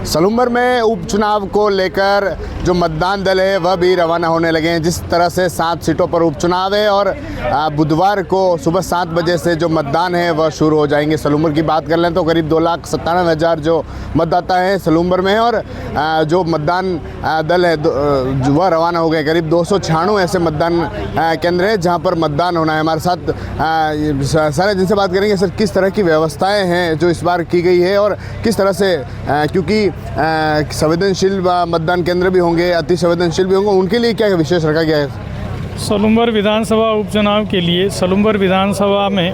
सलूम्बर में उपचुनाव को लेकर जो मतदान दल है वह भी रवाना होने लगे हैं। जिस तरह से 7 सीटों पर उपचुनाव है और बुधवार को सुबह 7 बजे से जो मतदान है वह शुरू हो जाएंगे। सलूम्बर की बात कर लें तो करीब 2,97,000 जो मतदाता हैं सलूम्बर में, और जो मतदान दल है वह रवाना हो गए। करीब 296 ऐसे मतदान केंद्र हैं जहां पर मतदान होना है। हमारे साथ सर जिनसे बात करेंगे, सर किस तरह की व्यवस्थाएं हैं जो इस बार की गई है और किस तरह से, क्योंकि संवेदनशील मतदान केंद्र भी होंगे, अति संवेदनशील भी होंगे, उनके लिए क्या विशेष रखा गया है? सलूम्बर विधानसभा उपचुनाव के लिए सलूम्बर विधानसभा में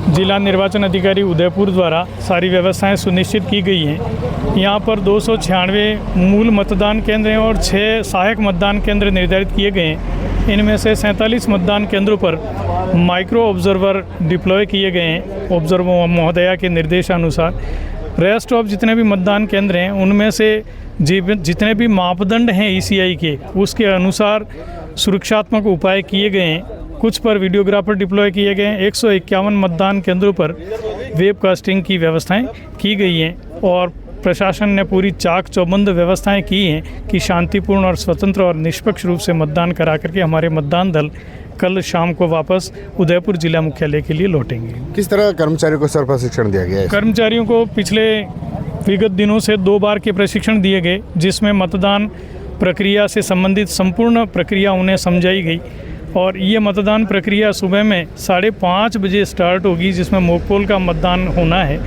जिला निर्वाचन अधिकारी उदयपुर द्वारा सारी व्यवस्थाएं सुनिश्चित की गई हैं। यहाँ पर 296 मूल मतदान केंद्र हैं और 6 सहायक मतदान केंद्र निर्धारित किए गए हैं। इनमें से 47 मतदान केंद्रों पर माइक्रो ऑब्जर्वर डिप्लॉय किए गए हैं ऑब्जर्वर महोदया के निर्देशानुसार। रेस्ट ऑफ जितने भी मतदान केंद्र हैं उनमें से जितने भी मापदंड हैं ईसीआई के, उसके अनुसार सुरक्षात्मक उपाय किए गए हैं। कुछ पर वीडियोग्राफर डिप्लॉय किए गए हैं। 151 मतदान केंद्रों पर वेबकास्टिंग की व्यवस्थाएं की गई हैं और प्रशासन ने पूरी चाक चौबंद व्यवस्थाएं की हैं कि शांतिपूर्ण और स्वतंत्र और निष्पक्ष रूप से मतदान करा करके हमारे मतदान दल कल शाम को वापस उदयपुर जिला मुख्यालय के लिए लौटेंगे। किस तरह कर्मचारियों को सर प्रशिक्षण दिया गया है? कर्मचारियों को पिछले विगत दिनों से 2 बार के प्रशिक्षण दिए गए, जिसमें मतदान प्रक्रिया से संबंधित संपूर्ण प्रक्रिया उन्हें समझाई गई। और ये मतदान प्रक्रिया सुबह में 5:30 बजे स्टार्ट होगी, जिसमें मॉक पोल का मतदान होना है।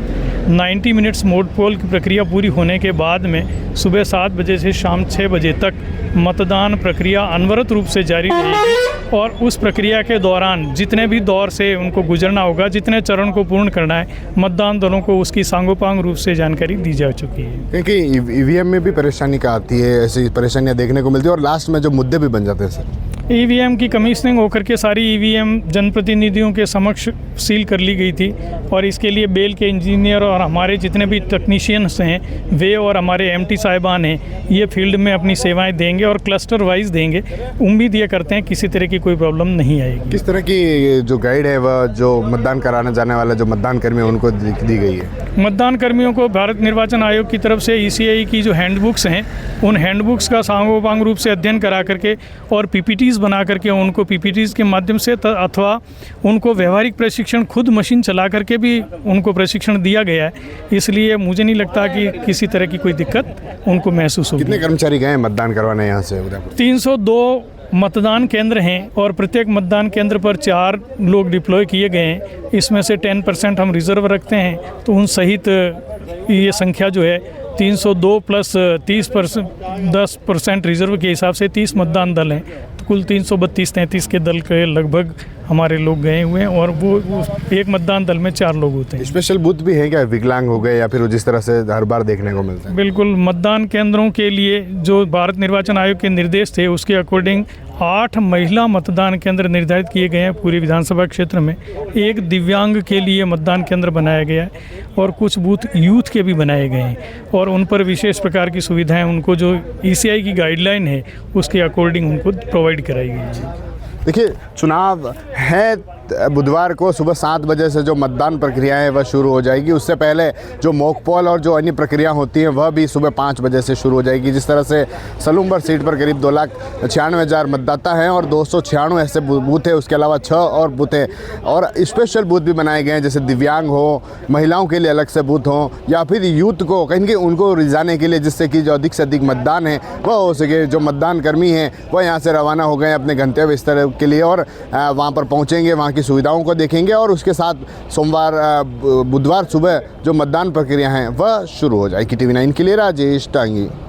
90 मिनट्स मॉक पोल की प्रक्रिया पूरी होने के बाद में सुबह 7 बजे से शाम 6 बजे तक मतदान प्रक्रिया अनवरत रूप से जारी रहेगी। और उस प्रक्रिया के दौरान जितने भी दौर से उनको गुजरना होगा, जितने चरण को पूर्ण करना है, मतदान दलों को उसकी सांगोपांग रूप से जानकारी दी जा चुकी है। क्योंकि ईवीएम में भी परेशानी का आती है, ऐसी परेशानियां देखने को मिलती है और लास्ट में जो मुद्दे भी बन जाते हैं सर। ईवीएम की कमीशनिंग होकर के सारी ईवीएम जनप्रतिनिधियों के समक्ष सील कर ली गई थी और इसके लिए बेल के इंजीनियर और हमारे जितने भी टेक्नीशियंस हैं वे और हमारे एमटी साहिबान हैं, ये फील्ड में अपनी सेवाएं देंगे और क्लस्टर वाइज देंगे। उम्मीद ये करते हैं किसी तरह की कोई प्रॉब्लम नहीं आएगी। किस तरह की जो गाइड है वह जो मतदान कराने जाने वाले जो मतदान कर्मी हैं उनको दी गई है? मतदान कर्मियों को भारत निर्वाचन आयोग की तरफ से ईसीआई की जो हैंडबुक्स हैं उन हैंडबुक्स का सांगोपांग रूप से अध्ययन करा करके और पीपीटीज बना करके उनको पीपीटीज के माध्यम से अथवा उनको व्यवहारिक प्रशिक्षण खुद मशीन चला करके भी उनको प्रशिक्षण दिया गया है। इसलिए मुझे नहीं लगता कि किसी तरह की कोई दिक्कत उनको महसूस होगी। कितने कर्मचारी गए मतदान करवाने यहाँ से उदयपुर? 302 मतदान केंद्र हैं और प्रत्येक मतदान केंद्र पर 4 लोग डिप्लॉय किए गए हैं। इसमें से 10% हम रिजर्व रखते हैं, तो उन सहित ये संख्या जो है 302 प्लस 10% रिजर्व के हिसाब से 30 मतदान दल हैं। तो कुल 332-33 के दल के लगभग हमारे लोग गए हुए हैं और वो एक मतदान दल में 4 लोग होते हैं। स्पेशल बूथ भी है क्या, विकलांग हो गए या फिर जिस तरह से हर बार देखने को मिलता है? बिल्कुल, मतदान केंद्रों के लिए जो भारत निर्वाचन आयोग के निर्देश थे उसके अकॉर्डिंग 8 महिला मतदान केंद्र निर्धारित किए गए हैं पूरी विधानसभा क्षेत्र में। 1 दिव्यांग के लिए मतदान केंद्र बनाया गया है और कुछ बूथ यूथ के भी बनाए गए हैं और उन पर विशेष प्रकार की सुविधाएं उनको जो ईसीआई की गाइडलाइन है उसके अकॉर्डिंग उनको प्रोवाइड कराई गई है। देखिए, चुनाव है बुधवार को सुबह 7 बजे से जो मतदान प्रक्रिया है वह शुरू हो जाएगी। उससे पहले जो मॉक पोल और जो अन्य प्रक्रिया होती हैं वह भी सुबह 5 बजे से शुरू हो जाएगी। जिस तरह से सलूम्बर सीट पर करीब 2,96,000 मतदाता हैं और 296 ऐसे बूथ है, उसके अलावा 6 और बूथ है और स्पेशल बूथ भी बनाए गए हैं, जैसे दिव्यांग हो, महिलाओं के लिए अलग से बूथ हों या फिर यूथ को कहीं उनको रिझाने के लिए, जिससे कि जो अधिक से अधिक मतदान है वह हो सके। जो मतदान कर्मी हैं वह यहाँ से रवाना हो गए अपने गंतव्य स्थल के लिए और वहाँ पर पहुँचेंगे, वहाँ की सुविधाओं को देखेंगे और उसके साथ बुधवार सुबह जो मतदान प्रक्रिया है वह शुरू हो जाएगी। TV9 के लिए राजेश टांगी।